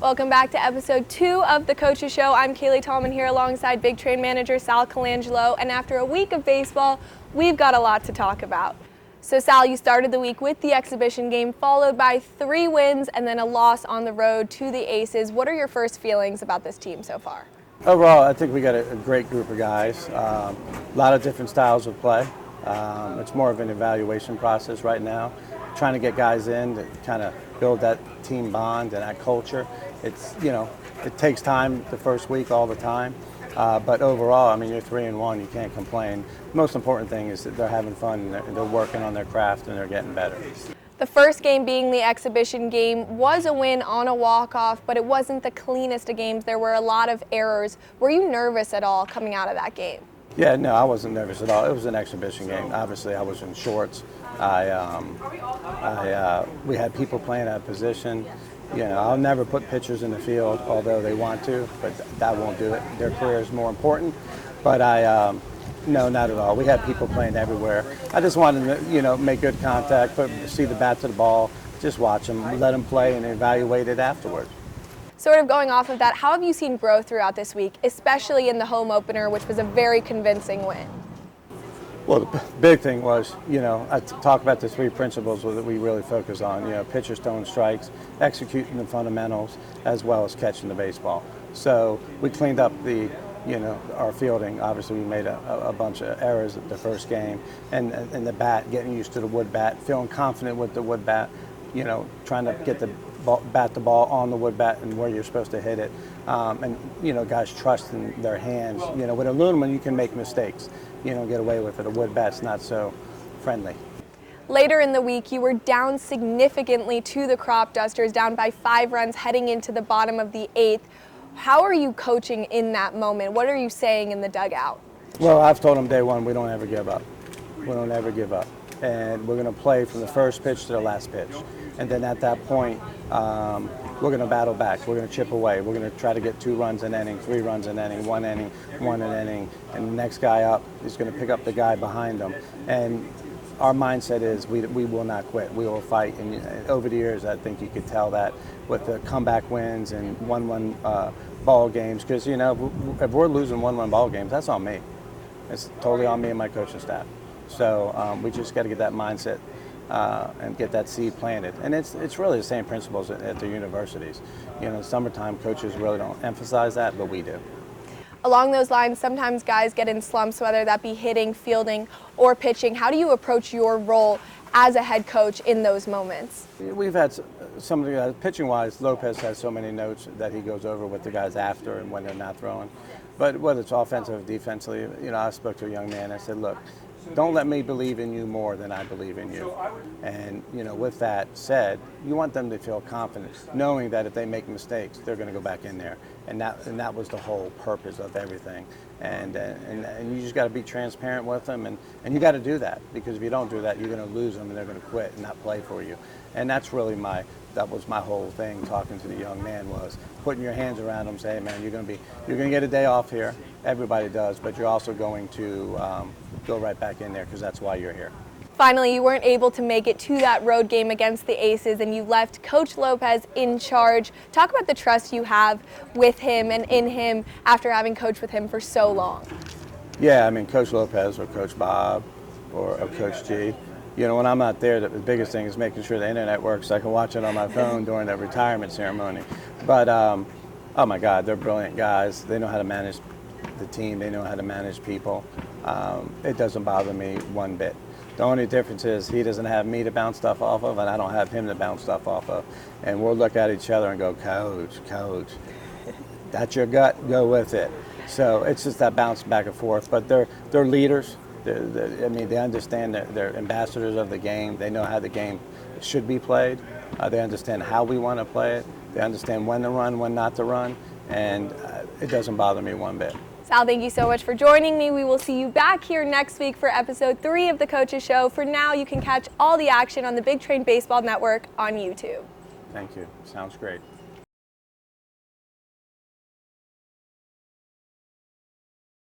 Welcome back to episode 2 of the Coaches Show. I'm Cailey Thalman here alongside Big Train Manager Sal, and after a week of baseball, we've got a lot to talk about. So Sal, you started the week with the exhibition game, followed by 3 wins and then a loss on the road to the Aces. What are your first feelings about this team so far? Overall, I think we got a great group of guys. A lot of different styles of play. It's more of an evaluation process right now, trying to get guys in to kind of build that team bond and that culture. It's, it takes time the first week all the time. But overall, I mean, you're 3-1, you can't complain. The most important thing is that they're having fun and they're working on their craft and they're getting better. The first game being the exhibition game was a win on a walk-off, but it wasn't the cleanest of games. There were a lot of errors. Were you nervous at all coming out of that game? Yeah, no, I wasn't nervous at all. It was an exhibition game. Obviously, I was in shorts. We had people playing out of position. I'll never put pitchers in the field, although they want to, but that won't do it. Their career is more important. But no, not at all. We had people playing everywhere. I just wanted to, make good contact, see the bat to the ball, just watch them, let them play, and evaluate it afterwards. Sort of going off of that, how have you seen growth throughout this week, especially in the home opener, which was a very convincing win? Well, the big thing was, I talk about the 3 principles that we really focus on, pitchers throwing strikes, executing the fundamentals, as well as catching the baseball. So we cleaned up our fielding. Obviously, we made a bunch of errors at the first game, and the bat, getting used to the wood bat, feeling confident with the wood bat, trying to get the bat the ball on the wood bat and where you're supposed to hit it, and guys trusting their hands. With aluminum you can make mistakes, get away with it. A wood bat's not so friendly. Later in the week, you were down significantly to the Crop Dusters, down by 5 runs heading into the bottom of the 8th. How are you coaching in that moment? What are you saying in the dugout? Well, I've told them day one, we don't ever give up. We don't ever give up. And we're going to play from the first pitch to the last pitch. And then at that point, we're going to battle back. We're going to chip away. We're going to try to get 2 runs an inning, 3 runs an inning, 1 inning, 1 an inning. And the next guy up is going to pick up the guy behind them. And our mindset is we will not quit. We will fight. And over the years, I think you could tell that with the comeback wins and 1-1 ball games. Because, if we're losing 1-1 ball games, that's on me. It's totally on me and my coaching staff. So we just got to get that mindset and get that seed planted. And it's really the same principles at the universities. Summertime coaches really don't emphasize that, but we do. Along those lines, sometimes guys get in slumps, whether that be hitting, fielding, or pitching. How do you approach your role as a head coach in those moments? We've had some of the guys, pitching-wise, Lopez has so many notes that he goes over with the guys after and when they're not throwing. But whether it's offensive or defensively, I spoke to a young man. I said, look, don't let me believe in you more than I believe in you. And, with that said, you want them to feel confident, knowing that if they make mistakes, they're going to go back in there. And that was the whole purpose of everything. And you just got to be transparent with them, and you got to do that, because if you don't do that, you're going to lose them and they're going to quit and not play for you. And that's really that was my whole thing talking to the young man, was putting your hands around him, saying, man, you're going to get a day off here. Everybody does, but you're also going to go right back in there, because that's why you're here. Finally, you weren't able to make it to that road game against the Aces, and you left Coach Lopez in charge. Talk about the trust you have with him and in him after having coached with him for so long. Yeah, I mean, Coach Lopez or Coach Bob or Coach G, when I'm not there, the biggest thing is making sure the internet works so I can watch it on my phone during the retirement ceremony. But, oh my God, they're brilliant guys. They know how to manage the team. They know how to manage people. It doesn't bother me one bit. The only difference is he doesn't have me to bounce stuff off of, and I don't have him to bounce stuff off of. And we'll look at each other and go, Coach, that's your gut, go with it. So it's just that bounce back and forth. But they're leaders. They understand that they're ambassadors of the game. They know how the game should be played. They understand how we want to play it. They understand when to run, when not to run. And it doesn't bother me one bit. Sal, thank you so much for joining me. We will see you back here next week for episode 3 of the Coaches Show. For now, you can catch all the action on the Big Train Baseball Network on YouTube. Thank you. Sounds great.